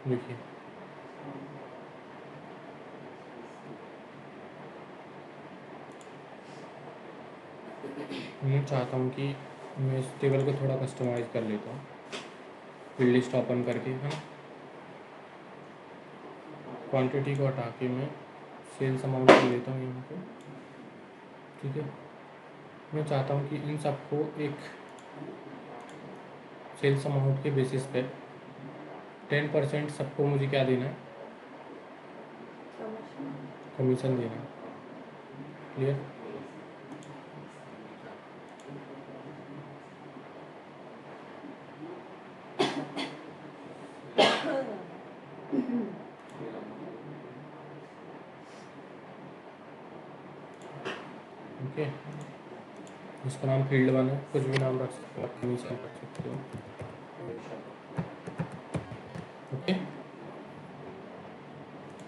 देखिए मैं चाहता हूँ कि मैं इस टेबल को थोड़ा कस्टमाइज़ कर लेता हूँ, फील्ड लिस्ट ओपन करके, है ना। क्वांटिटी को हटा के मैं सेल्स अमाउंट कर लेता हूँ यहाँ पे, ठीक है। मैं चाहता हूँ कि इन सबको एक सेल्स अमाउंट के बेसिस पे 10% सबको मुझे क्या देना है, कमीशन देना है। क्लियर? ओके, इसका नाम फील्ड 1 है, कुछ भी नाम रख सकते हो, कमीशन रख सकते हो। ओके,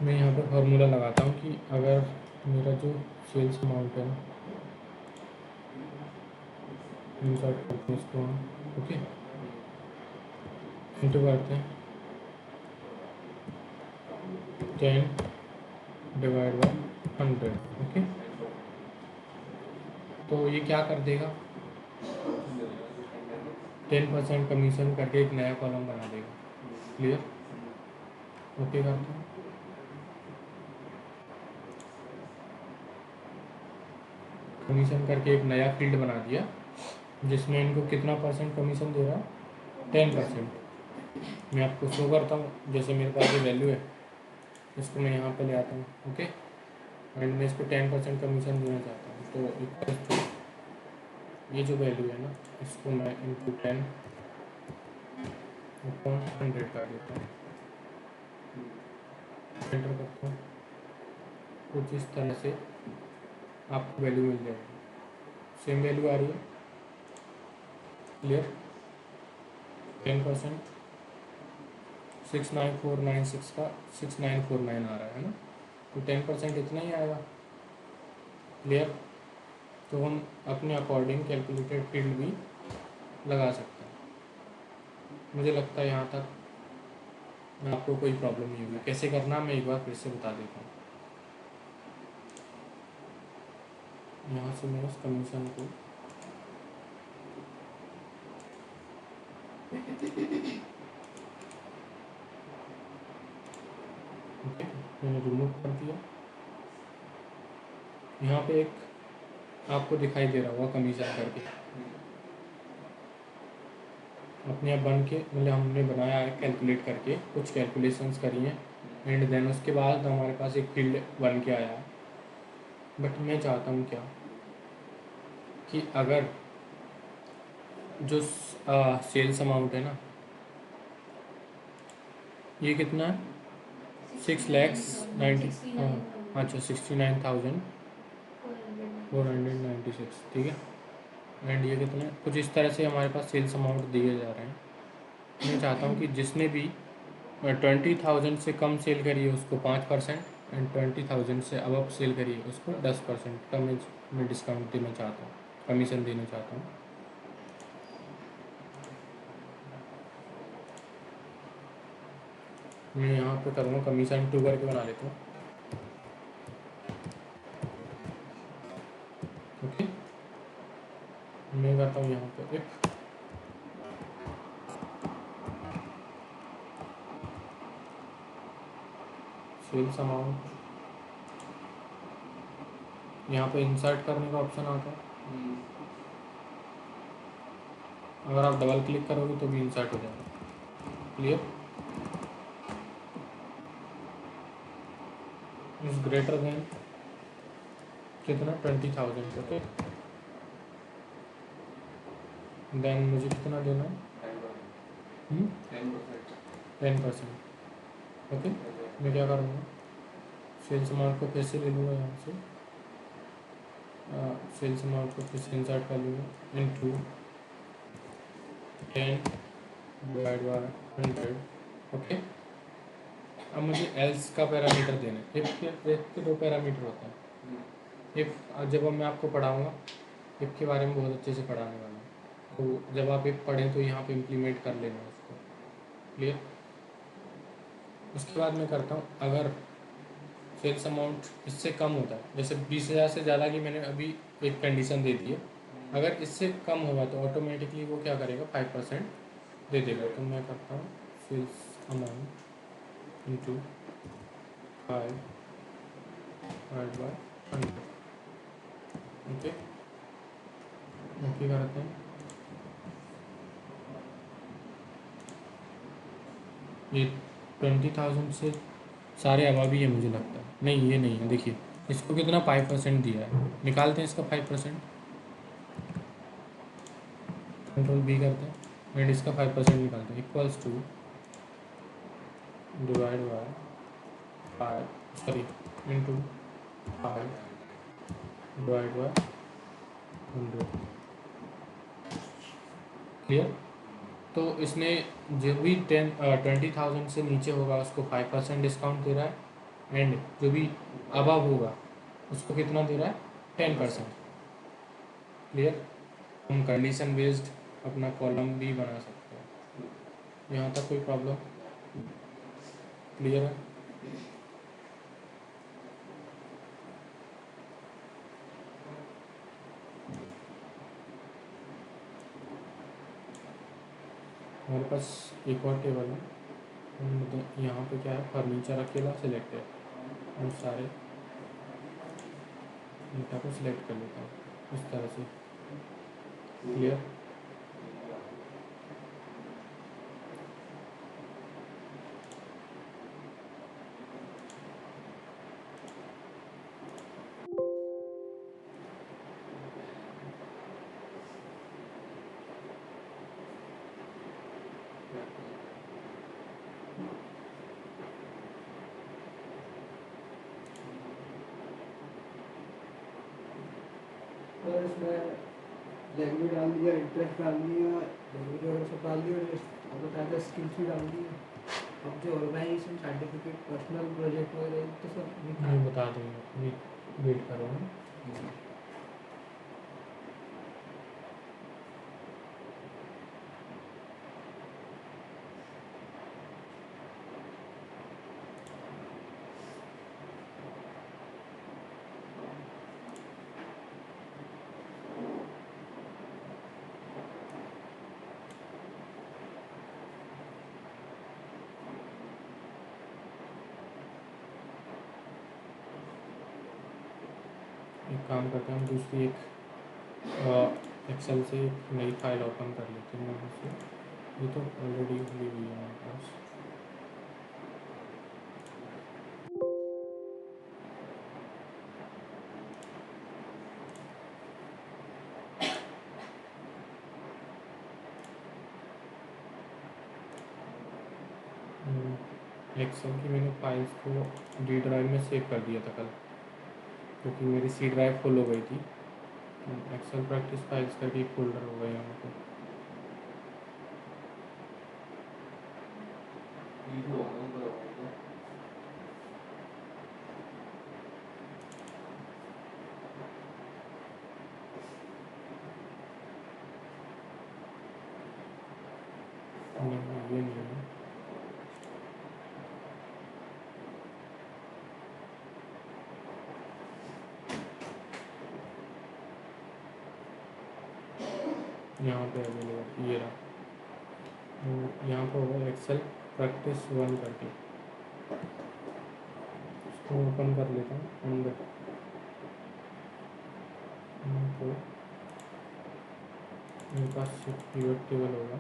मैं यहाँ पे फार्मूला लगाता हूँ कि अगर मेरा जो सेल्स अमाउंट है, इंसर्ट करते हैं इसको हम, ओके, इंटू करते हैं 10 डिवाइड बाई 100, ओके। तो ये क्या कर देगा, 10% कमीशन करके एक नया कॉलम बना देगा। क्लियर? ओके करते हैं। कमीशन करके एक नया फील्ड बना दिया जिसमें इनको कितना परसेंट कमीशन दे रहा है, 10%। मैं आपको शो करता हूँ, जैसे मेरे पास ये वैल्यू है, इसको मैं यहाँ पे ले आता हूँ, ओके, एंड मैं इसको 10% कमीशन देना चाहता हूँ। तो इक्वल टू ये जो वैल्यू है ना, इसको मैं इंटू 10 अपॉन 100 कर देता हूँ, एंटर करता हूँ। कुछ इस तरह से आपको वैल्यू मिल जाएगी, सेम वैल्यू आ रही है। क्लियर? 10% 69496 का 6949 आ रहा है ना, तो 10% इतना ही आएगा। क्लियर? तो हम अपने अकॉर्डिंग कैलकुलेटेड फील्ड भी लगा सकते हैं। मुझे लगता है यहाँ तक आपको कोई प्रॉब्लम नहीं होगी। कैसे करना मैं एक बार फिर से बता देता हूँ। यहाँ से मैं इस कमीशन को ओके मैंने रिमूव कर दिया। यहाँ पे एक आपको दिखाई दे रहा होगा कमीशन करके, अपने आप बन के, मतलब हमने बनाया है कैलकुलेट करके, कुछ कैलकुलेशंस करी हैं, एंड देन उसके बाद हमारे पास एक फील्ड बन के आया है। बट मैं चाहता हूँ क्या कि अगर जो सेल्स अमाउंट है ना, ये कितना है, 6,90,000, हाँ अच्छा 69,496, ठीक है। एंड ये कितना है, कुछ इस तरह से हमारे पास सेल्स अमाउंट दिए जा रहे हैं। मैं चाहता हूँ कि जिसने भी 20,000 से कम सेल करी है उसको 5%, एंड 20,000 से अबव सेल करी है उसको 10% का मैं डिस्काउंट देना चाहता हूँ, कमीशन देना चाहता हूँ। मैं यहाँ पे करूँगा कमीशन 2 करके बना लेता हूँ, ओके। मैं करता हूँ यहाँ पे इफ सेल्स अमाउंट, यहाँ पे इंसर्ट करने का ऑप्शन आता है, अगर आप डबल क्लिक करोगे तो भी इंसर्ट हो जाएगा। क्लियर? इज ग्रेटर देन कितना, 20,000, ओके। देन मुझे कितना देना है, 10%, ओके। मैं क्या करूँगा, सेल्स अमाउंट को फिर से ले लूँगा यहाँ से, सेल्स अमाउंट को फिर से इंसर्ट कर लूँगा इनटू 10 डिवाइड बाय 100, ओके। अब मुझे एल्स का पैरामीटर देना है। इफ के 2 पैरामीटर होते हैं। इफ जब मैं आपको पढ़ाऊँगा, इफ के बारे में बहुत अच्छे से पढ़ाने वाला हूँ, तो जब आप इफ पढ़ें तो यहाँ पे इम्प्लीमेंट कर लेना उसको। क्लियर? उसके बाद मैं करता हूँ, अगर सेल्स अमाउंट इससे कम होता है, जैसे 20,000 से ज़्यादा की मैंने अभी एक कंडीशन दे दी है, अगर इससे कम होगा तो ऑटोमेटिकली वो क्या करेगा, 5% दे देगा। तो मैं करता हूँ sales amount into 5 divide by 100। Okay, okay करते हैं। ये 20,000 से सारे अभावी है मुझे लगता है, नहीं ये नहीं है, देखिए इसको कितना 5% दिया है, निकालते हैं इसका 5%, कंट्रोल बी करते हैं एंड इसका 5% निकालते हैं, equals to divide by 5 sorry into 5 divide by 100। Clear? तो इसने जो भी 20,000 से नीचे होगा उसको 5% डिस्काउंट दे रहा है, एंड जो भी अबव होगा उसको कितना दे रहा है, 10%। क्लियर? हम कंडीशन बेस्ड अपना कॉलम भी बना सकते हैं। यहाँ तक कोई प्रॉब्लम? क्लियर है? हमारे पास एक और टेबल है, यहाँ पे क्या है, फर्नीचर अकेला सिलेक्ट है, हम सारे डेटा को सिलेक्ट कर लेता हूँ इस तरह से। क्लियर? और इसमें लैंग्वेज डाल दिया, इंटरेस्ट डाल दिया, लैंग्वेज वगैरह सब डाल दिया, अब बता दें स्किल्स भी डाल दिए। अब जो ऑर्गेनाइजेशन सर्टिफिकेट, पर्सनल प्रोजेक्ट वगैरह तो सब मैं बता दूँगा, वेट करो। एक काम करते हैं, हम दूसरी एक एक्सेल से एक नई फाइल ओपन कर लेते हैं वहाँ से, ये तो ऑलरेडी हुई हुई है हमारे पास। एक्सेल की मैंने फाइल्स को डी ड्राइव में सेव कर दिया था कल, क्योंकि मेरी सी ड्राइव फुल हो गई थी। एक्सेल प्रैक्टिस फाइल्स करके एक फोल्डर हो गया यहाँ पे। नहीं ये नहीं है, यहाँ पे अवेलेबल ये रहा। यहाँ पर होगा एक्सेल प्रैक्टिस 1 करके, इसको ओपन कर लेता हूँ एंड तो मेरे पास एक पिवट टेबल होगा,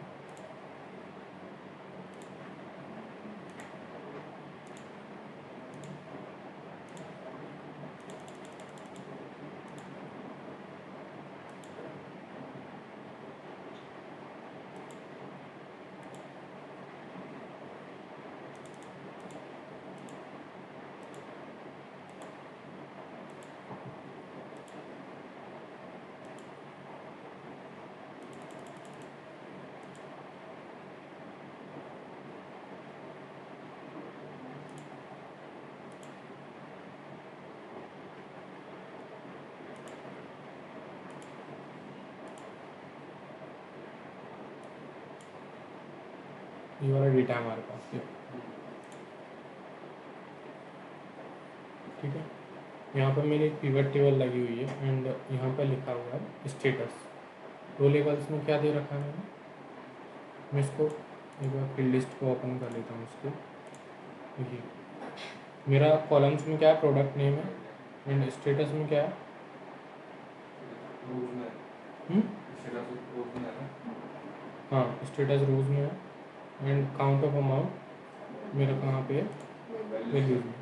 ये वाला डेटा हमारे पास है। ठीक है। यहाँ पर मेरी पिवट टेबल लगी हुई है एंड यहाँ पर लिखा हुआ है स्टेटस। रो लेवल्स में क्या दे रखा है मैंने, मैं इसको एक बार फील्ड लिस्ट को ओपन कर लेता हूँ इसको। देखिए मेरा कॉलम्स में क्या है, प्रोडक्ट नेम है एंड स्टेटस में क्या है, हाँ स्टेटस रोज में है एंड काउंट ऑफ अमाउंट मेरा कहाँ पे है, वैल्यूज में।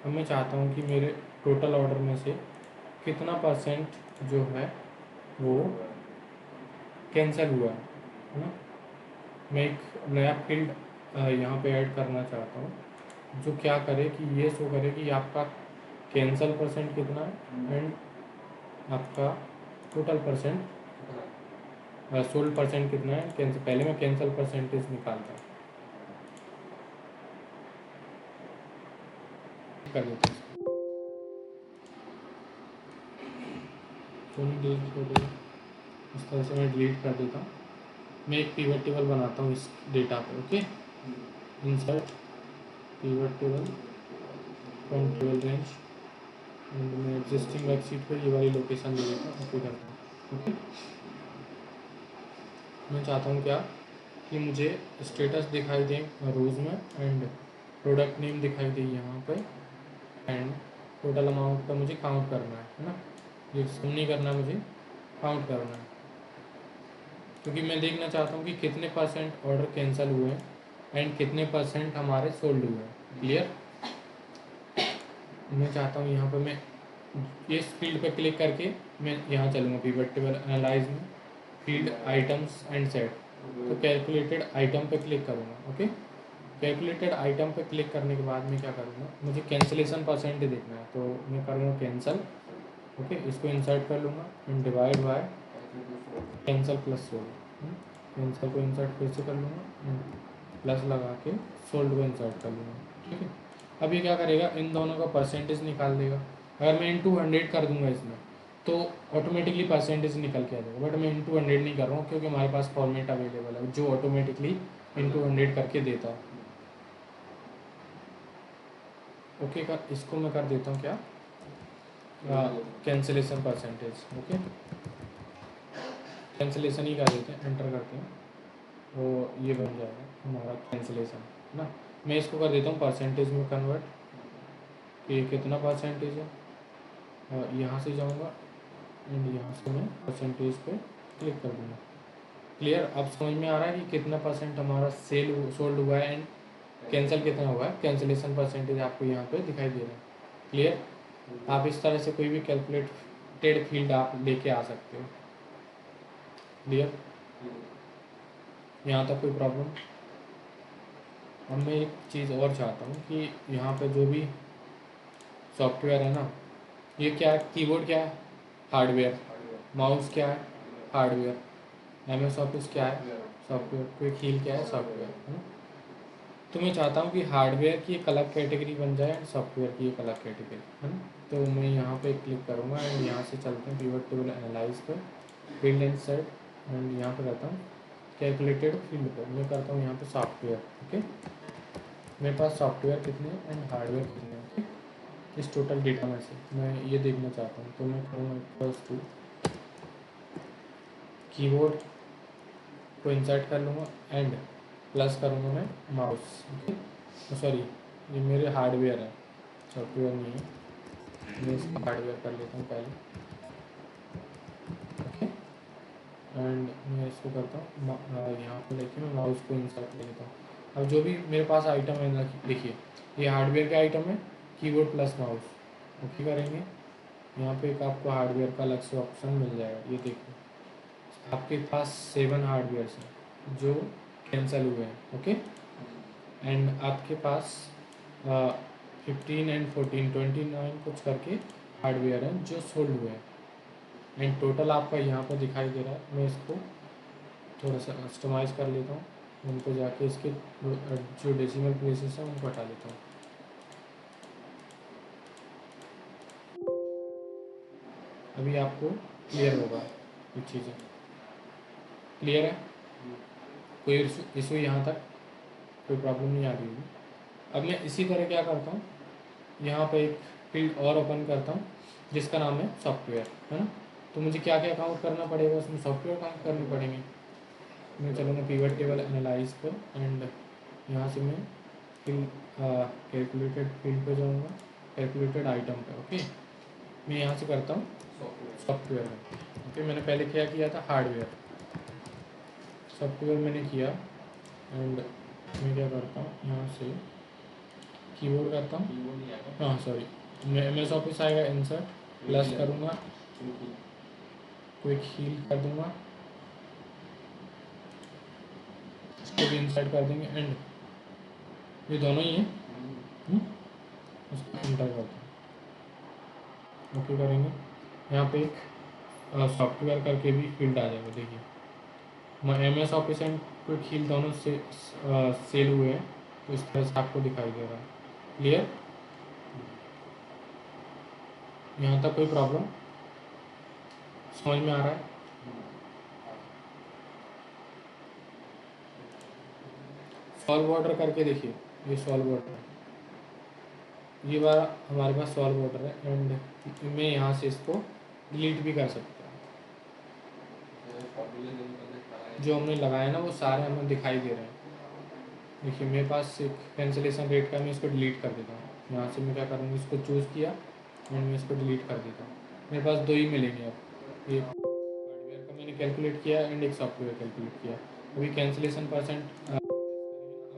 अब मैं चाहता हूँ कि मेरे टोटल ऑर्डर में से कितना % जो है वो कैंसिल हुआ है ना। मैं एक नया फील्ड यहाँ पे ऐड करना चाहता हूँ जो क्या करे कि ये शो करे कि आपका कैंसिल % कितना है एंड आपका टोटल सोल्ड % कितना है। कैंसिल, पहले मैं कैंसिल % निकालता हूँ, कर देता हूँ इस तरह से मैं डिलीट कर देता हूँ। मैं एक पिवट टेबल बनाता हूँ इस डेटा पे। Okay, insert pivot table from table range and मैं एग्जिस्टिंग वर्कशीट पर ये वाली लोकेशन दे देता हूँ। ओके करता हूँ। ओके, मैं चाहता हूँ क्या कि मुझे स्टेटस दिखाई दे रोज़ में एंड प्रोडक्ट नेम दिखाई दे यहाँ पे एंड टोटल अमाउंट का मुझे काउंट करना है ना। ये सम नहीं करना, मुझे काउंट करना है क्योंकि मैं देखना चाहता हूँ कि कितने % ऑर्डर कैंसिल हुए हैं एंड कितने % हमारे सोल्ड हुए हैं। क्लियर। मैं चाहता हूँ यहाँ पर मैं इस फील्ड पर क्लिक करके मैं यहाँ चलूँगा पिवट टेबल एनालाइज में, फील्ड आइटम्स एंड सेट, तो कैलकुलेटेड आइटम पे क्लिक करूँगा। ओके, कैलकुलेटेड आइटम पे क्लिक करने के बाद मैं क्या करूँगा, मुझे कैंसिलेशन % देखना है तो मैं करूँगा कैंसल। ओके, इसको इंसर्ट कर लूँगा and divide by cancel plus sold. Cancel को इंसर्ट फिर से कर लूँगा, प्लस लगा के सोल्ड को इंसर्ट कर लूँगा। ठीक है, अब ये क्या करेगा, इन दोनों का % निकाल देगा। अगर मैं इंटू 100 कर दूंगा इसमें तो ऑटोमेटिकली % निकल के आ जाएगा, बट मैं इंटू 100 नहीं कर रहा हूँ क्योंकि हमारे पास फॉर्मेट अवेलेबल है जो ऑटोमेटिकली इंटू 100 करके देता है। ओके का इसको मैं कर देता हूँ क्या, कैंसिलेशन %। ओके, कैंसिलेशन ही कर देते हैं, एंटर करते हैं तो ये बन जाएगा हमारा कैंसिलेशन है ना। मैं इसको कर देता हूँ % में कन्वर्ट कि कितना % है। यहाँ से जाऊँगा एंड यहाँ से मैं % पे क्लिक कर दूँगा। क्लियर, अब समझ में आ रहा है कि कितना % हमारा सेल सोल्ड हुआ है एंड कैंसिल कितना हुआ है। कैंसिलेशन % आपको यहाँ पे दिखाई दे रहा है। क्लियर, आप इस तरह से कोई भी कैलकुलेटेड फील्ड आप लेके आ सकते हो। क्लियर, यहाँ तक कोई प्रॉब्लम। अब मैं एक चीज़ और चाहता हूँ कि यहाँ पे जो भी सॉफ्टवेयर है ना, ये क्या है, कीबोर्ड क्या है, हार्डवेयर, माउस क्या है, हार्डवेयर, MS ऑफिस क्या है, सॉफ्टवेयर, क्विक हील क्या है, सॉफ्टवेयर है ना। तो मैं चाहता हूँ कि हार्डवेयर की एक अलग कैटेगरी बन जाए एंड सॉफ्टवेयर की एक अलग कैटेगरी है ना। तो मैं यहाँ पे क्लिक करूँगा एंड यहाँ से चलते हैं पिवट टेबल एनालाइज पर, फील्ड एंड सेट एंड यहाँ पे रहता हूँ कैलकुलेटेड फील्ड पर, मैं करता हूँ यहाँ पे सॉफ्टवेयर। ओके, मेरे पास सॉफ्टवेयर कितने हैं एंड हार्डवेयर कितने हैं। ओके, इस टोटल डेटा में से मैं ये देखना चाहता हूँ तो मैं करूँगा प्लस टू, कीबोर्ड को इंसर्ट कर लूँगा एंड प्लस करूँगा मैं माउस। ओके, सॉरी ये मेरे हार्डवेयर है, सॉफ्टवेयर नहीं है। मैं इसको हार्डवेयर कर लेता हूँ पहले। ओके, एंड मैं इसको करता हूँ यहाँ पे लेके मैं माउस को इंसर्ट ले लेता हूँ। अब जो भी मेरे पास आइटम है देखिए, ये हार्डवेयर का आइटम है, कीबोर्ड प्लस माउस। ओके करेंगे, यहाँ पे एक आपको हार्डवेयर का अलग से ऑप्शन मिल जाएगा। ये देखिए आपके पास 7 हार्डवेयर हैं जो कैंसिल हुए हैं। ओके, एंड आपके पास 15 एंड 14 29 कुछ करके हार्डवेयर हैं जो सोल्ड हुए हैं एंड टोटल आपका यहाँ पर दिखाई दे रहा है। मैं इसको थोड़ा सा कस्टमाइज़ कर लेता हूँ, उनको जाके इसके जो डेसिमल प्लेसेस हैं उनको हटा लेता हूँ। अभी आपको क्लियर होगा ये चीज़ें। क्लियर है, कोई इशू यहाँ तक कोई प्रॉब्लम नहीं आ रही होगी। अब मैं इसी तरह क्या करता हूँ, यहाँ पे एक फील्ड और ओपन करता हूँ जिसका नाम है सॉफ्टवेयर, है ना। तो मुझे क्या क्या काउंट करना पड़ेगा, उसमें सॉफ्टवेयर काउंट करने पड़ेंगे। मैं चलूँगा पिवट टेबल एनालाइज पर एंड यहाँ से मैं फील्ड कैलकुलेटेड फील्ड पे जाऊँगा, कैलकुलेटेड आइटम पे। ओके, मैं यहाँ से करता हूँ सॉफ्टवेयर में। ओके, मैंने पहले क्या किया था, हार्डवेयर। सॉफ्टवेयर मैंने किया एंड मैं क्या करता हूँ, यहाँ से कीबोर्ड करता हूँ, हाँ सॉरी, मैं एम एस ऑफिस आएगा, इंसर्ट प्लस करूँगा, क्विक हील कर दूँगा, इसको भी इंसर्ट कर देंगे एंड ये दोनों ही हैं, उसको इंटर करते हैं। ओके करेंगे, यहाँ पे एक सॉफ्टवेयर करके भी फील्ड आ जाएगा। देखिए M S Office and Quick Heal दोनों से सेल हुए हैं, तो इस तरह से आपको दिखाई दे रहा है। क्लियर, यहाँ तक कोई प्रॉब्लम समझ में आ रहा है? सॉल्व ऑर्डर करके देखिए, ये सॉल्व ऑर्डर, ये वाला हमारे पास सॉल्व ऑर्डर है एंड मैं यहाँ से इसको डिलीट भी कर सकता हूँ। जो हमने लगाया ना वो सारे हमें दिखाई दे रहे हैं। देखिए मेरे पास एक कैंसिलेशन रेट का, मैं इसको डिलीट कर देता हूँ। यहाँ से मैं क्या करूँगा, इसको चूज़ किया एंड मैं इसको डिलीट कर देता हूँ। मेरे पास दो ही मिलेंगे अब, एक हार्डवेयर का मैंने कैलकुलेट किया एंड एक सॉफ्टवेयर कैलकुलेट किया। अभी कैंसिलेशन परसेंट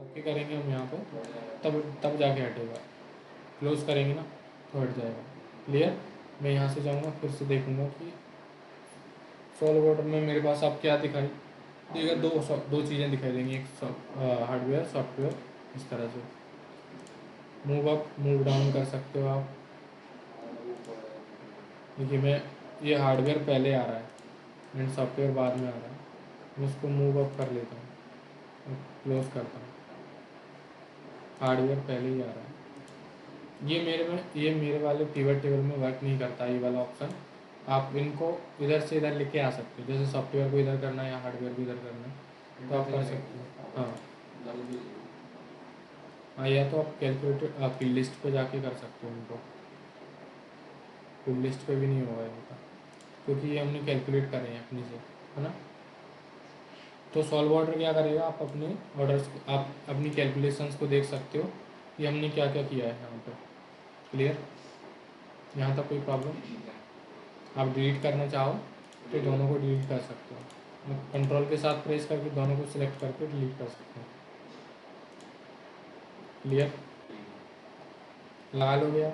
ओके करेंगे हम यहाँ पर, तब जाके हटेगा। क्लोज करेंगे ना तो हट जाएगा। क्लियर, मैं यहाँ से जाऊँगा, फिर से देखूँगा कि सॉल्व ऑर्डर में मेरे पास अब क्या दिखाई देगा, दो चीज़ें दिखाई देंगी, एक हार्डवेयर सॉफ्टवेयर। इस तरह से मूव अप मूव डाउन कर सकते हो आप। देखिए मैं, ये हार्डवेयर पहले आ रहा है एंड सॉफ्टवेयर बाद में आ रहा है, मैं उसको मूव अप कर लेता हूँ, क्लोज करता हूँ। हार्डवेयर पहले ही आ रहा है। ये मेरे वाले पिवट टेबल में वर्क नहीं करता ये वाला ऑप्शन। आप इनको इधर से इधर लेके आ सकते हो, जैसे सॉफ्टवेयर को इधर करना है या हार्डवेयर को इधर करना है तो आप कर सकते हो। हाँ हाँ, या तो आप कैलकुलेटर फील्ड लिस्ट पे जाके कर सकते हो उनको। फील्ड लिस्ट पे भी नहीं होगा इनका, क्योंकि ये हमने कैलकुलेट करे हैं अपनी से, है ना। तो सॉल्व ऑर्डर क्या करेगा, आप अपने ऑर्डर्स आप अपनी कैलकुलेशंस को देख सकते हो कि हमने क्या क्या किया है यहाँ पर। क्लियर, यहाँ तक कोई प्रॉब्लम? आप डिलीट करना चाहो तो दोनों को डिलीट कर सकते हो, कंट्रोल के साथ प्रेस करके दोनों को सिलेक्ट करके डिलीट कर सकते हो। क्लियर, लाल हो गया।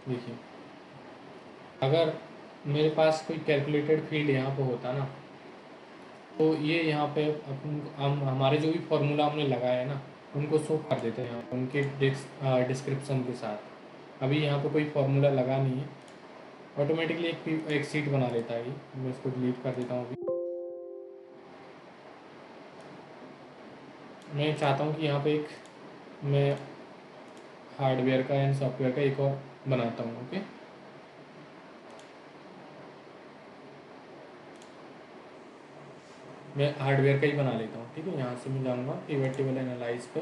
देखिए अगर मेरे पास कोई कैलकुलेटेड फील्ड यहाँ पे होता ना, तो ये यहाँ पे हम हमारे जो भी फॉर्मूला हमने लगाया है ना उनको शो कर देते हैं यहाँ उनके डिस्क्रिप्शन के साथ। अभी यहाँ पे कोई फार्मूला लगा नहीं है, ऑटोमेटिकली एक सीट बना लेता है ये। मैं इसको डिलीट कर देता हूँ। अभी मैं चाहता हूँ कि यहाँ पे एक मैं हार्डवेयर का एंड सॉफ्टवेयर का एक और बनाता हूँ। ओके, मैं हार्डवेयर का ही बना लेता हूँ। ठीक है, यहाँ से मैं जाऊँगा पिवट टेबल एनालाइज पे,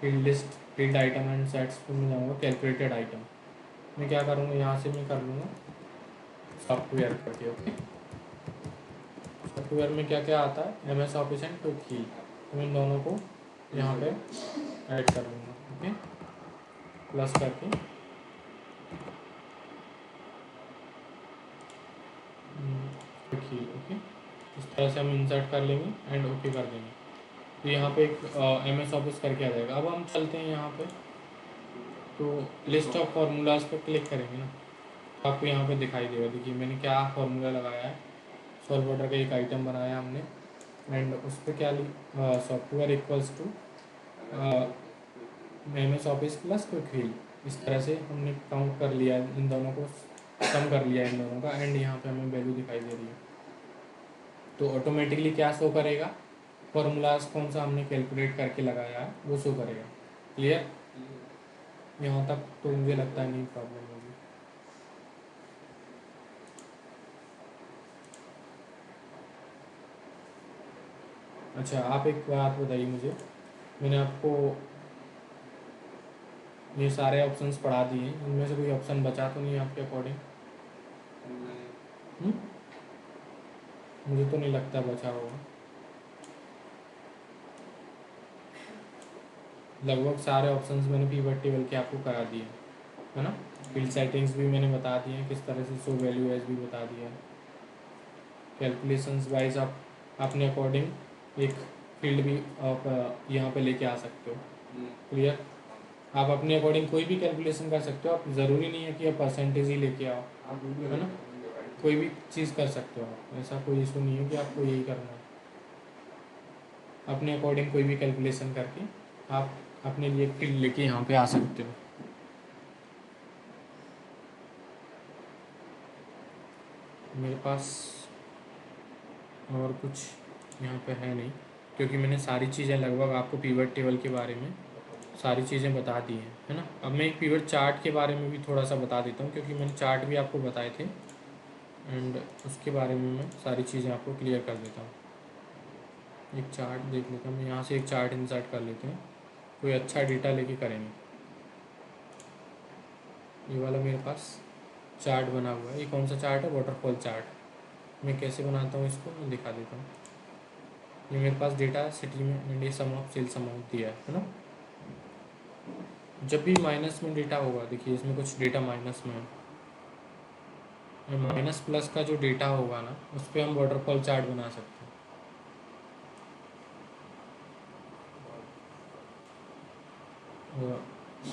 field list field item and sets पे मैं जाऊँगा कैलकुलेटेड आइटम। मैं क्या करूँगा, यहाँ से मैं कर लूँगा सॉफ्टवेयर करके। ओके, सॉफ्टवेयर में क्या क्या आता है, M S Office and Quick Heal, तो मैं इन दोनों को यहाँ पे ऐड कर लूँगा। ओके, प्लस करके क्विक हील। ओके, इस तरह से हम इंसर्ट कर लेंगे एंड ओके कर देंगे, तो यहाँ पे एक एम एस ऑफिस करके आ जाएगा। अब हम चलते हैं यहाँ पे, तो लिस्ट ऑफ फार्मूलाज पर क्लिक करेंगे ना तो आपको यहाँ पे दिखाई देगा। देखिए मैंने क्या फार्मूला लगाया है, सॉल्व ऑर्डर का एक आइटम बनाया हमने एंड उस पर क्या software equals to M S Office plus Quick Heal. इस तरह से हमने काउंट कर लिया इन दोनों को, सम कर लिया इन दोनों का एंड यहाँ पे हमें वैल्यू दिखाई दे रही है। तो ऑटोमेटिकली क्या शो करेगा, फॉर्मूलाज कौन सा हमने कैलकुलेट करके लगाया है वो शो करेगा। क्लियर, यहाँ तक तो मुझे लगता है नहीं प्रॉब्लम होगी। अच्छा, आप एक बात बताइए मुझे, मैंने आपको ये सारे ऑप्शंस पढ़ा दिए हैं, इनमें से कोई ऑप्शन बचा तो नहीं है आपके अकॉर्डिंग? मुझे तो नहीं लगता बचा होगा। लगभग सारे ऑप्शंस मैंने पिवट टेबल के आपको करा दिए है ना। फील्ड सेटिंग्स भी मैंने बता दिए हैं, किस तरह से शो वैल्यू एज भी बता दिया है। कैलकुलेशंस वाइज आप अपने अकॉर्डिंग एक फील्ड भी आप यहाँ पे लेके आ सकते हो। क्लियर? आप अपने अकॉर्डिंग कोई भी कैलकुलेशन कर सकते हो, आप ज़रूरी नहीं है कि आप परसेंटेज ही लेके आओ, है ना। कोई भी चीज़ कर सकते हो आप, ऐसा कोई इशू नहीं है कि आपको यही करना है। अपने अकॉर्डिंग कोई भी कैलकुलेशन करके आप अपने लिए फील्ड लेके यहाँ पे आ सकते हो। मेरे पास और कुछ यहाँ पे है नहीं, क्योंकि मैंने सारी चीज़ें लगभग आपको पिवट टेबल के बारे में सारी चीज़ें बता दी हैं, है ना। अब मैं एक पिवट चार्ट के बारे में भी थोड़ा सा बता देता हूँ, क्योंकि मैंने चार्ट भी आपको बताए थे एंड उसके बारे में मैं सारी चीज़ें आपको क्लियर कर देता हूँ। एक चार्ट देख लेता हूँ मैं, यहाँ से एक चार्ट इंसर्ट कर लेते हैं, कोई अच्छा डेटा लेके करेंगे। ये वाला मेरे पास चार्ट बना हुआ है, ये कौन सा चार्ट है? Waterfall chart. मैं कैसे बनाता हूँ इसको मैं दिखा देता हूँ। ये मेरे पास डेटा सिटी में India sum of sales amount दिया है ना। जब भी माइनस में डेटा होगा, देखिए इसमें कुछ डेटा माइनस में है, माइनस प्लस का जो डेटा होगा ना, उस पर हम वाटरफॉल चार्ट बना सकते हैं।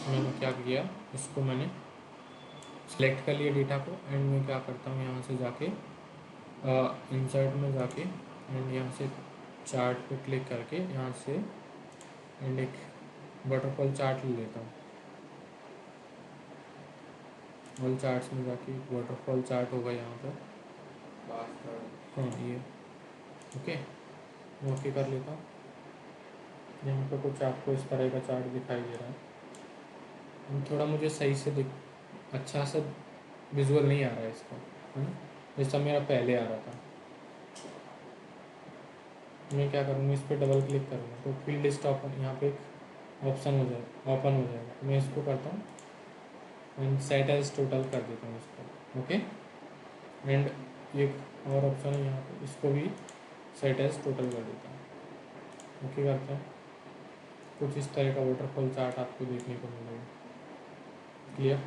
मैंने क्या किया, इसको मैंने सिलेक्ट कर लिया डेटा को, एंड मैं क्या करता हूँ यहाँ से जाके इंसर्ट में जाके एंड यहाँ से चार्ट पे क्लिक करके यहाँ से एंड एक वाटरफॉल चार्ट ले लेता हूँ। ऑल चार्ट्स में जाके वाटरफॉल चार्ट होगा यहाँ पर, हाँ ये ओके, मैं ओके कर लेता हूँ। यहाँ पर कुछ आपको इस तरह का चार्ट दिखाई दे रहा है, थोड़ा मुझे सही से अच्छा सा विजुअल नहीं आ रहा है इसका, है ना, जैसा मेरा पहले आ रहा था। मैं क्या करूँगा, इस पर डबल क्लिक करूँगा तो फील्ड लिस्ट ओपन, यहाँ पे एक ऑप्शन हो जाएगा, ओपन हो जाएगा। मैं इसको करता हूँ एंड सेट एज टोटल कर देता हूँ इसको, ओके। एंड एक और ऑप्शन है यहाँ पे, इसको भी सेट एज टोटल कर देता हूँ, ओके करते हैं। कुछ इस तरह का वाटरफॉल चार्ट आपको देखने को मिलेगा। क्लियर?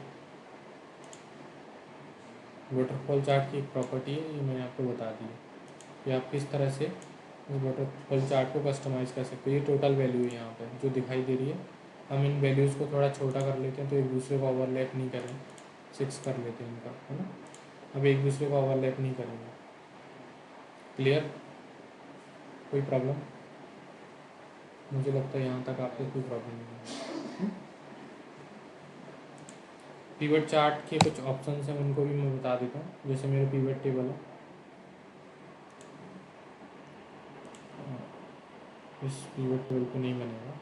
वाटरफॉल चार्ट की एक प्रॉपर्टी है, ये मैंने आपको बता दी है कि आप किस तरह से उस वाटरफॉल चार्ट को कस्टमाइज़ कर सकते हो। ये टोटल वैल्यू है यहाँ पे जो दिखाई दे रही है, हम इन वैल्यूज़ को थोड़ा छोटा कर लेते हैं तो एक दूसरे को ओवरलैप नहीं करें, 6 कर लेते हैं इनका, है ना। अब एक दूसरे को ओवरलैप नहीं करेंगे। क्लियर? कोई प्रॉब्लम? मुझे लगता है यहाँ तक आपको कोई प्रॉब्लम नहीं है। पिवट चार्ट के कुछ ऑप्शंस हैं, उनको भी मैं बता देता हूँ। जैसे मेरे पिवट टेबल है, इस पिवट टेबल को नहीं बनेगा,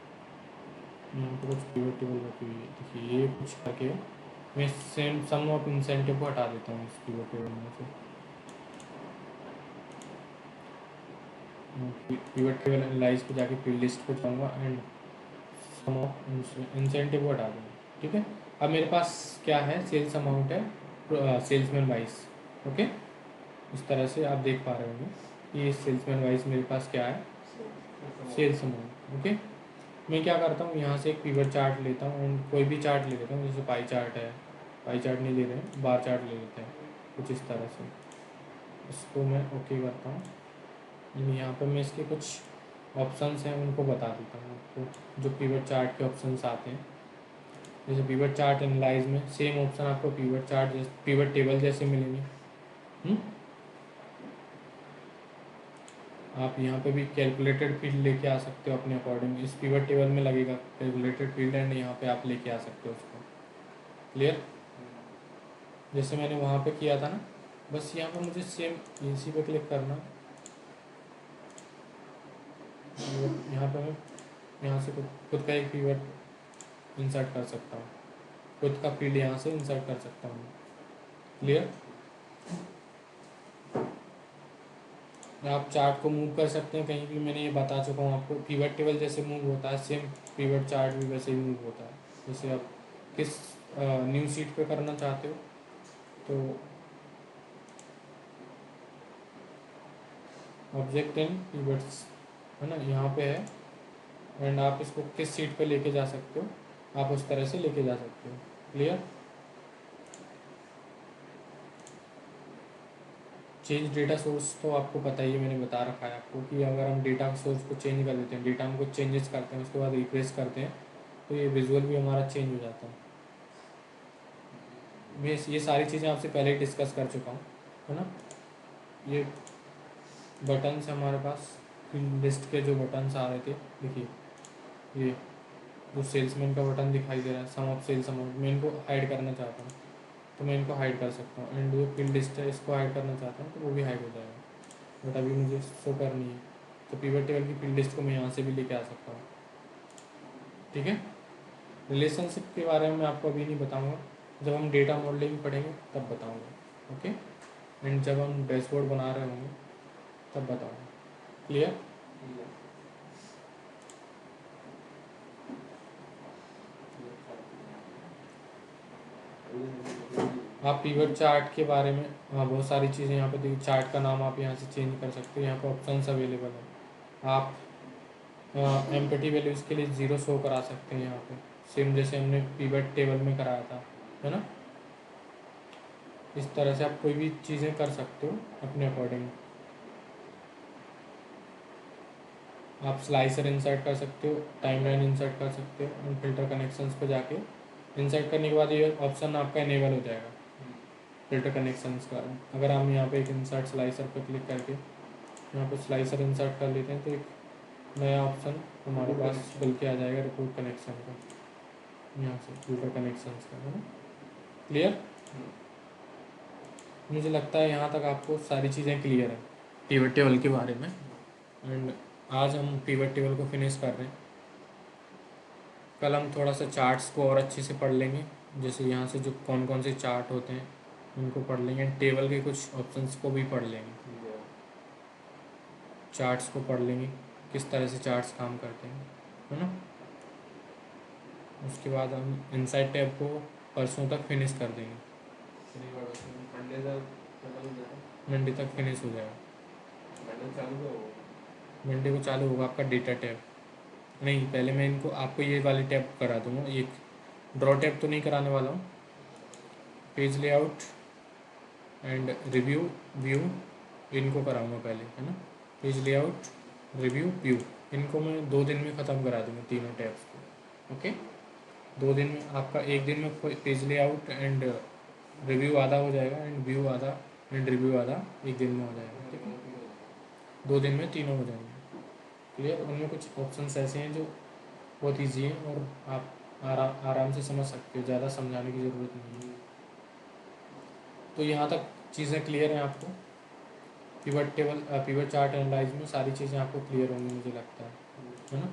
यहाँ पे कुछ पिवट टेबल रखी हुई है, देखिए ये कुछ करके मैं सेम सम ऑफ इंसेंटिव को हटा देता हूँ इस पिवट टेबल में से। पिवट टेबल एनालाइज पे जाके फील्ड लिस्ट पे जाऊँगा एंड सम ऑफ इंसेंटिव को हटा दूँगा, ठीक है। अब मेरे पास क्या है, सेल्स अमाउंट है सेल्समैन वाइज, ओके। इस तरह से आप देख पा रहे होंगे ये सेल्समैन वाइज मेरे पास क्या है, सेल्स अमाउंट, ओके। मैं क्या करता हूँ, यहाँ से एक पिवट चार्ट लेता हूँ एंड कोई भी चार्ट ले लेता हूँ, जैसे पाई चार्ट है, पाई चार्ट नहीं ले रहे हैं, बार चार्ट ले लेते हैं कुछ इस तरह से। इसको मैं ओके करता हूँ। यहाँ पर मैं इसके कुछ ऑप्शंस हैं उनको बता देता हूँ आपको, जो पिवट चार्ट के ऑप्शंस आते हैं। जैसे पिवट चार्ट एनालाइज में सेम ऑप्शन आपको पिवट चार्ट जैसे पिवट टेबल जैसे मिलेंगे। आप यहाँ पे भी कैलकुलेटेड फील्ड लेके आ सकते हो अपने अकॉर्डिंग, इस पिवट टेबल में लगेगा कैलकुलेटेड फील्ड एंड यहाँ पे आप लेके आ सकते हो उसको। क्लियर? जैसे मैंने वहाँ पे किया था ना, बस यहाँ पे मुझे सेम इसी पे क्लिक करना, यहाँ पे मैं यहाँ से खुद का एक पिवट इंसर्ट कर सकता हूँ, खुद का फील्ड यहाँ से इंसर्ट कर सकता हूँ। क्लियर? आप चार्ट को मूव कर सकते हैं कहीं भी, मैंने ये बता चुका हूँ आपको। पिवट टेबल जैसे मूव होता है, सेम पिवट चार्ट भी वैसे ही मूव होता है। जैसे आप किस न्यू सीट पे करना चाहते हो, तो ऑब्जेक्ट इन पिवट्स है ना, यहाँ पे है, एंड आप इसको किस सीट पे लेके जा सकते हो, आप उस तरह से लेके जा सकते हो। क्लियर? चेंज डेटा सोर्स तो आपको पता ही है, मैंने बता रखा है आपको कि अगर हम डेटा सोर्स को चेंज कर देते हैं, डेटा में कुछ चेंजेस करते हैं, उसके बाद रिप्लेस करते हैं, तो ये विजुअल भी हमारा चेंज हो जाता है। मैं ये सारी चीज़ें आपसे पहले ही डिस्कस कर चुका हूँ, है ना। ये बटन्स हमारे पास लिस्ट के जो बटन्स आ रहे थे, देखिए ये जो सेल्समैन का बटन दिखाई दे रहा है, सम ऑफ सेल्स अमाउंट, मैं इनको हाइड करना चाहता हूँ तो मैं इनको हाइड कर सकता हूँ, एंड जो फिल लिस्ट है इसको हाइड करना चाहता हूँ तो वो भी हाइड हो जाएगा, बट अभी मुझे शो करनी है, तो पिवट टेबल की फिल लिस्ट को मैं यहाँ से भी लेके आ सकता हूँ। ठीक है। रिलेशनशिप के बारे में मैं आपको अभी नहीं बताऊँगा, जब हम डेटा मॉडलिंग पढ़ेंगे तब बताऊँगा। ओके, एंड जब हम डैशबोर्ड बना रहे होंगे तब बताऊँगा। क्लियर? आप पिवट चार्ट के बारे में, हाँ बहुत सारी चीज़ें यहाँ पे देखिए, चार्ट का नाम आप यहाँ से चेंज कर सकते हो, यहाँ पे ऑप्शंस अवेलेबल है। आप एम्पटी वैल्यूज़ के लिए 0 शो करा सकते हैं यहाँ पे, सेम जैसे हमने पिवट टेबल में कराया था, है ना। इस तरह से आप कोई भी चीज़ें कर सकते हो अपने अकॉर्डिंग। आप स्लाइसर इंसर्ट कर सकते हो, टाइमलाइन इंसर्ट कर सकते हो, और फिल्टर कनेक्शंस पे जाके इंसर्ट करने के बाद ये ऑप्शन आपका इनेबल हो जाएगा फिल्टर कनेक्शंस का। अगर हम यहाँ पे एक इंसर्ट स्लाइसर पर क्लिक करके यहाँ पे स्लाइसर इंसर्ट कर लेते हैं तो एक नया ऑप्शन हमारे पास खुल के आ जाएगा रिपोर्ट कनेक्शन का, यहाँ से फिल्टर कनेक्शंस का, है ना। क्लियर? मुझे लगता है यहाँ तक आपको सारी चीज़ें क्लियर है पिवट टेबल के बारे में, एंड आज हम पिवट टेबल को फिनिश कर रहे हैं। कल हम थोड़ा सा चार्ट्स को और अच्छे से पढ़ लेंगे, जैसे यहाँ से जो कौन कौन से चार्ट होते हैं उनको पढ़ लेंगे, टेबल के कुछ ऑप्शंस को भी पढ़ लेंगे, चार्ट्स को पढ़ लेंगे, किस तरह से चार्ट्स काम करते हैं, है ना। उसके बाद हम इनसाइड टैब को परसों तक फिनिश कर देंगे, मंडे तक फिनिश हो जाएगा। मंडे को चालू होगा आपका डेटा टैब। नहीं, पहले मैं इनको आपको ये वाली टैब करा दूँगा, एक ड्रॉ टैब तो नहीं कराने वाला हूँ। Page layout and review view इनको कराऊंगा पहले, है ना। पेज लेआउट, रिव्यू, व्यू, इनको मैं 2 दिन में ख़त्म करा दूँगा तीनों टैब्स को। ओके, 2 दिन में आपका, एक दिन में पेज लेआउट एंड रिव्यू आधा हो जाएगा, एंड व्यू आधा, एंड रिव्यू आधा एक दिन में हो जाएगा। ठीक है, 2 दिन में तीनों हो जाएंगे। क्लियर? उनमें कुछ ऑप्शंस ऐसे हैं जो बहुत ईजी हैं और आप आराम से समझ सकते हो, ज़्यादा समझाने की ज़रूरत नहीं है। तो यहाँ तक चीज़ें क्लियर हैं आपको? Pivot table, pivot chart analyse में सारी चीज़ें आपको क्लियर होंगी मुझे लगता है ना।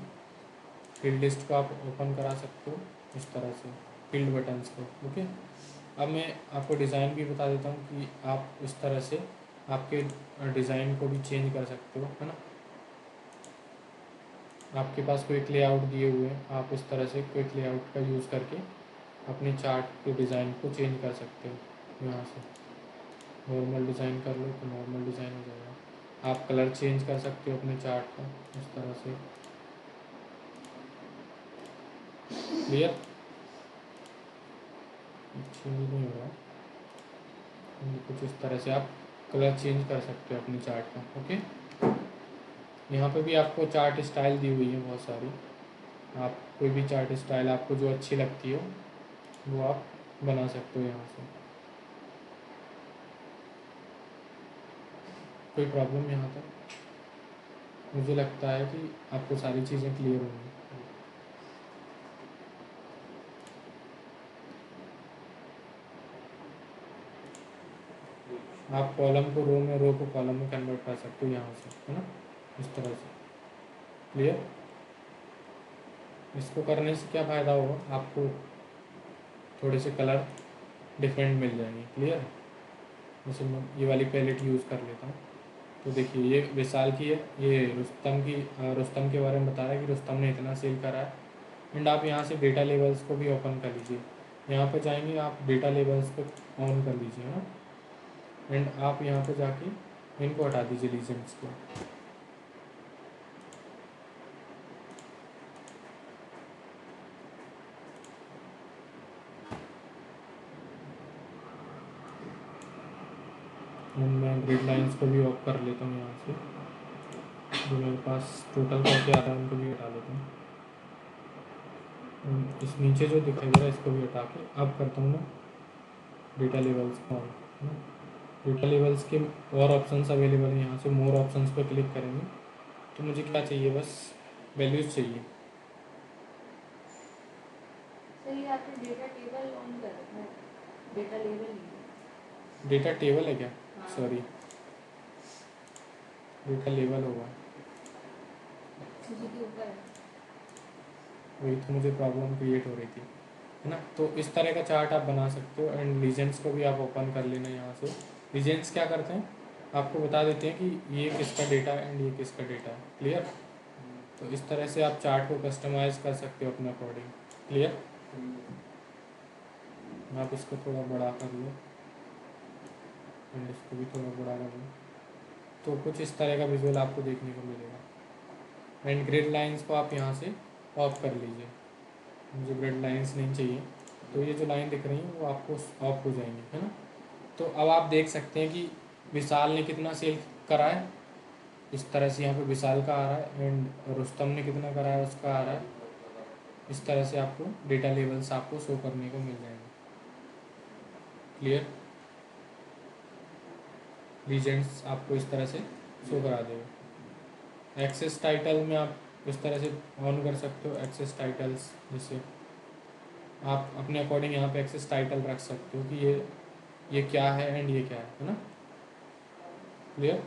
फील्ड लिस्ट को आप ओपन करा सकते हो इस तरह से, फील्ड बटन्स को। ओके, अब मैं आपको डिज़ाइन भी बता देता हूँ कि आप इस तरह से आपके डिज़ाइन को भी चेंज कर सकते हो, है ना। आपके पास क्विक लेआउट दिए हुए हैं, आप इस तरह से क्विक लेआउट का यूज़ करके अपने चार्ट के डिज़ाइन को चेंज कर सकते हो। यहाँ से नॉर्मल डिज़ाइन कर लो तो नॉर्मल डिज़ाइन हो जाएगा। आप कलर चेंज कर सकते हो अपने चार्ट का इस तरह से। क्लियर? चेंज नहीं हो रहा, कुछ इस तरह से आप कलर चेंज कर सकते हो अपने चार्ट का। ओके, यहाँ पे भी आपको चार्ट स्टाइल दी हुई है बहुत सारी, आप कोई भी चार्ट स्टाइल आपको जो अच्छी लगती हो वो आप बना सकते हो यहाँ से। कोई प्रॉब्लम यहाँ तक? मुझे लगता है कि आपको सारी चीज़ें क्लियर होंगी। आप कॉलम को रो में, रो को कॉलम में कन्वर्ट कर सकते हो यहाँ से, है ना, इस तरह से। क्लियर? इसको करने से क्या फ़ायदा होगा आपको, थोड़े से कलर डिफरेंट मिल जाएंगे। क्लियर? जैसे मैं ये वाली पैलेट यूज़ कर लेता हूँ, तो देखिए ये विशाल की है, ये रुस्तम के बारे में बता रहा है कि रुस्तम ने इतना सेल करा है। एंड आप यहाँ से डेटा लेवल्स को भी ओपन कर लीजिए, यहाँ पर जाएंगे आप डेटा लेवल्स को ऑन कर लीजिए ना, एंड आप यहाँ पर जाके इनको हटा दीजिए लीजेंड्स को। मैं ग्रिड लाइंस को भी ऑफ कर लेता हूँ यहाँ से, जो मेरे पास टोटल करके आ रहा है उनको भी हटा लेता हूँ। इस नीचे जो दिखाई दे रहा है इसको भी हटा के अब करता हूँ मैं डेटा लेवल्स को ऑन। डेटा लेवल्स के और ऑप्शंस अवेलेबल हैं, यहाँ से मोर ऑप्शंस पर क्लिक करेंगे तो मुझे क्या चाहिए, बस वैल्यूज़ चाहिए। सही, आपने डेटा टेबल ऑन कर रखा है, डेटा लेवल नहीं। डेटा टेबल है क्या? हाँ। सॉरी, डेटा लेवल होगा, उसी के ऊपर है। वही तो मुझे प्रॉब्लम क्रिएट हो रही थी, है ना। तो इस तरह का चार्ट आप बना सकते हो। एंड लीजेंड्स को भी आप ओपन कर लेना यहाँ से। लीजेंड्स क्या करते हैं, आपको बता देते हैं कि ये किसका डेटा है एंड ये किसका डेटा है। क्लियर? तो इस तरह से आप चार्ट को कस्टमाइज कर सकते हो अपने अकॉर्डिंग। क्लियर? आप इसको थोड़ा बड़ा कर लो एंड इसको भी थोड़ा बड़ा कर लो, तो कुछ इस तरह का विजुअल आपको देखने को मिलेगा। एंड ग्रिड लाइंस को आप यहाँ से ऑफ कर लीजिए, मुझे ग्रिड लाइंस नहीं चाहिए, तो ये जो लाइन दिख रही है वो आपको ऑफ हो जाएंगी, है ना। तो अब आप देख सकते हैं कि विशाल ने कितना सेल करा है, इस तरह से यहाँ पे विशाल का आ रहा है, एंड रुस्तम ने कितना करा है उसका आ रहा है। इस तरह से आपको डेटा लेवल्स आपको शो करने को मिल जाएंगे। क्लियर? लीजेंड्स आपको इस तरह से शो करा देगा। एक्सेस टाइटल में आप इस तरह से ऑन कर सकते हो एक्सेस टाइटल्स, जैसे आप अपने अकॉर्डिंग यहाँ पे एक्सेस टाइटल रख सकते हो कि ये क्या है एंड ये क्या है ना। क्लियर?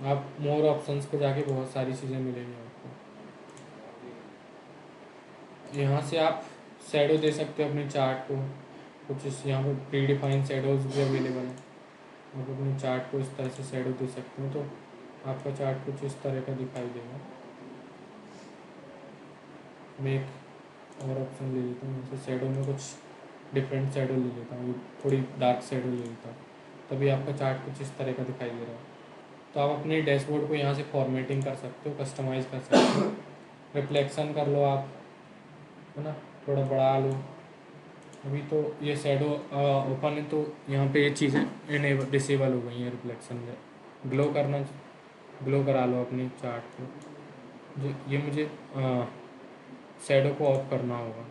आप मोर ऑप्शंस पे जाके बहुत सारी चीज़ें मिलेंगी आपको। यहाँ से आप शैडो दे सकते हो अपने चार्ट को, कुछ इस यहाँ पर प्री डिफाइंड शैडोज भी अवेलेबल हैं। आप अपने चार्ट को इस तरह से शैडो दे सकते हो, तो आपका चार्ट कुछ इस तरह का दिखाई देगा। मैं एक और ऑप्शन ले लेता हूँ, जैसे शैडो में कुछ डिफरेंट शैडो ले लेता हूँ, थोड़ी डार्क शैडो ले लेता हूँ, तभी आपका चार्ट कुछ इस तरह का दिखाई दे रहा है। तो आप अपने डैशबोर्ड को यहाँ से फॉर्मेटिंग कर सकते हो, कस्टमाइज़ कर सकते हो, रिफ्लेक्शन कर लो आप, है ना, थोड़ा बढ़ा लो। अभी तो ये शैडो ओपन है तो यहाँ पे ये चीज़ें इनेबल डिसेबल हो गई हैं रिफ्लेक्शन में। ग्लो करा लो अपने चार्ट को, जो ये मुझे शैडो को ऑफ करना होगा।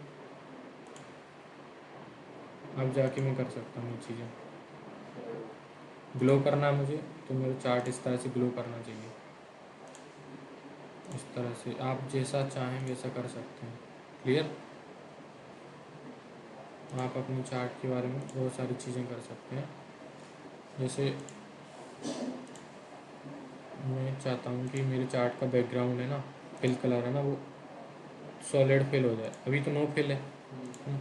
अब जाके मैं कर सकता हूँ ये चीज़ें। ग्लो करना है मुझे, तो मेरा चार्ट इस तरह से ग्लो करना चाहिए। इस तरह से आप जैसा चाहें वैसा कर सकते हैं। क्लियर? आप अपने चार्ट के बारे में बहुत सारी चीज़ें कर सकते हैं, जैसे मैं चाहता हूँ कि मेरे चार्ट का बैकग्राउंड है ना, फिल कलर है ना, वो सॉलिड फिल हो जाए। अभी तो नो फिल है ना?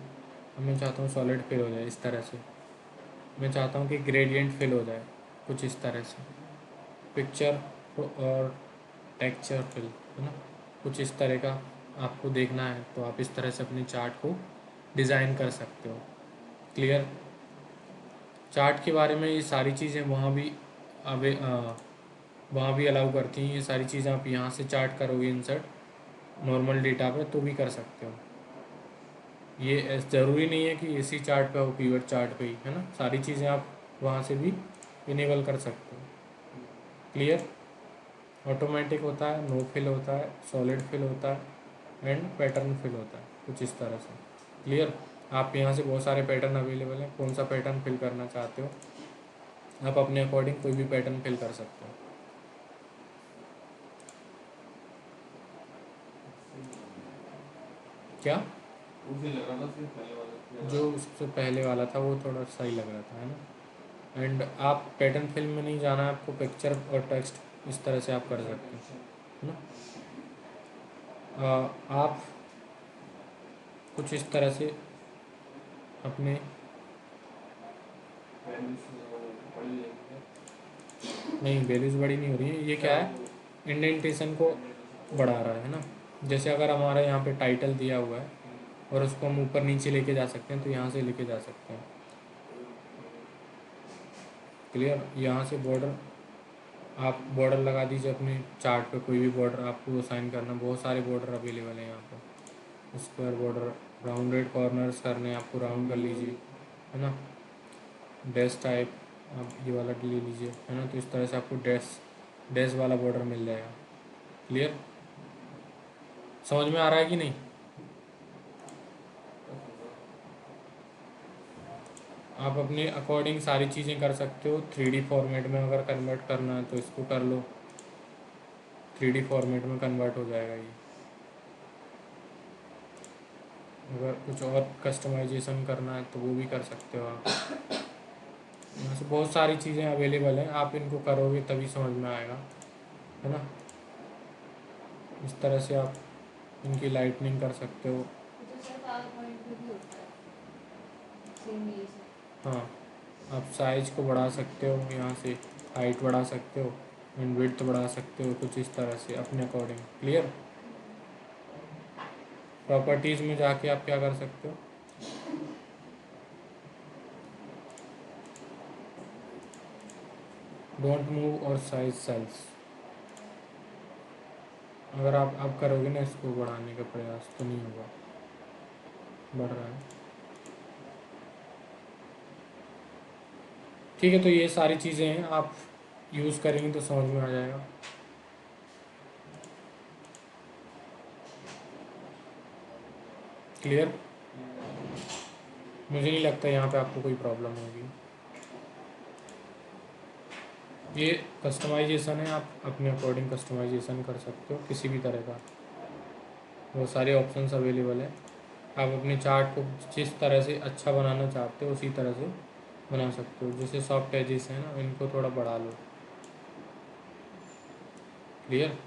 अब मैं चाहता हूँ सॉलिड फिल हो जाए इस तरह से। मैं चाहता हूँ कि ग्रेडियंट फिल हो जाए कुछ इस तरह से। पिक्चर और टेक्सचर फिल, है ना, कुछ इस तरह का आपको देखना है तो आप इस तरह से अपने चार्ट को डिज़ाइन कर सकते हो। क्लियर? चार्ट के बारे में ये सारी चीज़ें वहाँ भी अलाउ करती हैं। ये सारी चीज़ें आप यहाँ से चार्ट करोगे इंसर्ट नॉर्मल डेटा पे तो भी कर सकते हो। ये ज़रूरी नहीं है कि इसी चार्ट पे हो, पीवट चार्ट पे ही, है ना, सारी चीज़ें आप वहाँ से भी इनेबल कर सकते हो। क्लियर? ऑटोमेटिक होता है, नो फिल होता है, सॉलिड फिल होता है एंड पैटर्न फिल होता है, कुछ इस तरह से। क्लियर? आप यहाँ से बहुत सारे पैटर्न अवेलेबल हैं, कौन सा पैटर्न फिल करना चाहते हो आप अपने अकॉर्डिंग कोई भी पैटर्न फिल कर सकते हो। क्या जो उससे पहले वाला था वो थोड़ा सही लग रहा था, है ना। एंड आप पैटर्न फिल में नहीं जाना है आपको, पिक्चर और टेक्स्ट इस तरह से आप कर सकते हैं, है ना। आप कुछ इस तरह से अपने नहीं, वैल्यूज़ बड़ी नहीं हो रही है। ये क्या है, इंडेंटेशन को बढ़ा रहा है ना। जैसे अगर हमारा यहाँ पे टाइटल दिया हुआ है और उसको हम ऊपर नीचे लेके जा सकते हैं, तो यहाँ से लेके जा सकते हैं। क्लियर। यहाँ से बॉर्डर, आप बॉर्डर लगा दीजिए अपने चार्ट पे, कोई भी बॉर्डर आपको असाइन करना, बहुत सारे बॉर्डर अवेलेबल हैं यहाँ पर। स्क्वायर बॉर्डर, राउंडेड कॉर्नर्स करने हैं आपको, राउंड कर लीजिए, है ना। डैश टाइप आप ये वाला ले लीजिए, है ना। तो इस तरह से आपको डैश वाला बॉर्डर मिल जाएगा। क्लियर, समझ में आ रहा है कि नहीं? आप अपने अकॉर्डिंग सारी चीज़ें कर सकते हो। 3D फॉर्मेट में अगर कन्वर्ट करना है तो इसको कर लो, 3D फॉर्मेट में कन्वर्ट हो जाएगा ये। अगर कुछ और कस्टमाइजेशन करना है तो वो भी कर सकते हो आप। यहाँ से बहुत सारी चीज़ें अवेलेबल हैं, आप इनको करोगे तभी समझ में आएगा, है ना। इस तरह से आप इनकी लाइटनिंग कर सकते हो। तो सर पावर पॉइंट पे भी होता है सेम यही सब। हाँ, आप साइज को बढ़ा सकते हो, यहाँ से हाइट बढ़ा सकते हो एंड विड्थ बढ़ा सकते हो, कुछ इस तरह से अपने अकॉर्डिंग। क्लियर। प्रॉपर्टीज़ में जाके आप क्या कर सकते हो, डोंट मूव और साइज सेल्स। अगर आप करोगे ना इसको बढ़ाने का प्रयास तो नहीं होगा, बढ़ रहा है। ठीक है, तो ये सारी चीज़ें हैं, आप यूज़ करेंगे तो समझ में आ जाएगा। क्लियर। मुझे नहीं लगता यहाँ पे आपको कोई प्रॉब्लम होगी। ये कस्टमाइजेशन है, आप अपने अकॉर्डिंग कस्टमाइजेशन कर सकते हो किसी भी तरह का। वो सारे ऑप्शंस अवेलेबल है। आप अपने चार्ट को जिस तरह से अच्छा बनाना चाहते हो उसी तरह से बना सकते हो। जैसे सॉफ्ट एजेस हैं ना, इनको थोड़ा बढ़ा लो। क्लियर।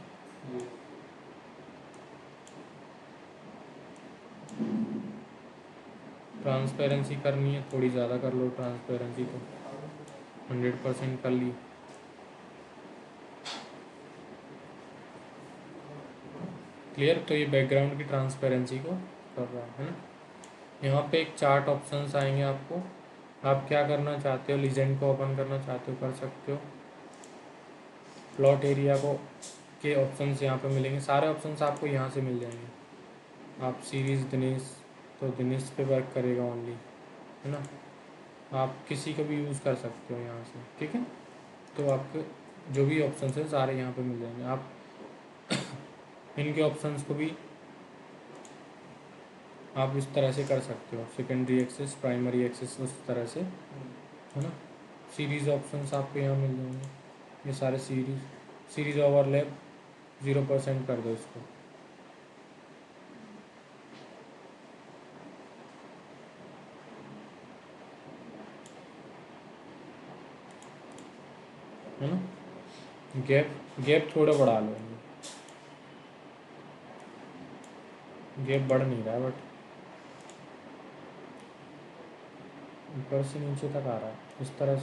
ट्रांसपेरेंसी करनी है, थोड़ी ज़्यादा कर लो ट्रांसपेरेंसी, तो 100% कर ली। क्लियर। तो ये बैकग्राउंड की ट्रांसपेरेंसी को कर रहा है ना। यहाँ पे एक चार्ट ऑप्शंस आएंगे आपको, आप क्या करना चाहते हो, लीजेंड को ओपन करना चाहते हो कर सकते हो। प्लॉट एरिया को के ऑप्शंस यहाँ पे मिलेंगे, सारे ऑप्शंस आपको यहाँ से मिल जाएंगे। आप सीरीज़ दिनेश, तो दिनेश पे वर्क करेगा ओनली, है ना। आप किसी का भी यूज़ कर सकते हो यहाँ से, ठीक है। तो आपके जो भी ऑप्शंस हैं सारे यहाँ पे मिल जाएंगे। आप इनके ऑप्शंस को भी आप इस तरह से कर सकते हो, सेकेंडरी एक्सेस, प्राइमरी एक्सेस, उस तरह से, है ना। सीरीज़ ऑप्शंस आपको यहाँ मिल जाएंगे, ये सारे सीरीज़ ओवरलैप 0% कर दो इसको, है ना। गैप थोड़ा बढ़ा लो, गैप बढ़ नहीं रहा है बट ऊपर से नीचे तक आ रहा है। इस तरह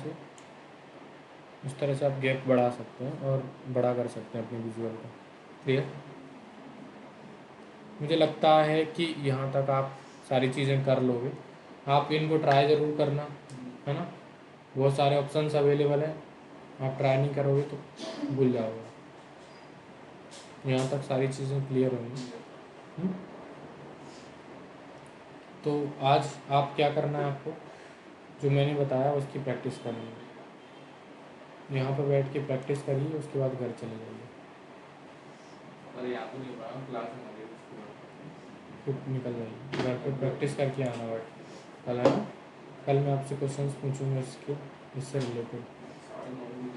से आप गैप बढ़ा सकते हैं और बड़ा कर सकते हैं अपने विजुअल को। क्लियर। मुझे लगता है कि यहाँ तक आप सारी चीज़ें कर लोगे। आप इनको ट्राई ज़रूर करना, है ना। बहुत सारे ऑप्शंस अवेलेबल हैं, आप ट्राई नहीं करोगे तो भूल जाओगे। यहाँ तक सारी चीज़ें क्लियर होंगी। तो आज आप क्या करना है, आपको जो मैंने बताया उसकी प्रैक्टिस करनी है। यहाँ पर बैठ के प्रैक्टिस करिए, उसके बाद घर चले जाइए। अरे यहाँ तो नहीं हो पाया, क्लास में आ गए उसके बाद। फिर निकल जाइए घर पर, प्रैक्टिस करके आना बैठ कल, है ना। कल मैं आपसे क्वेश्चंस पूछूंगा इसके, इससे रिलेटेड। 9:30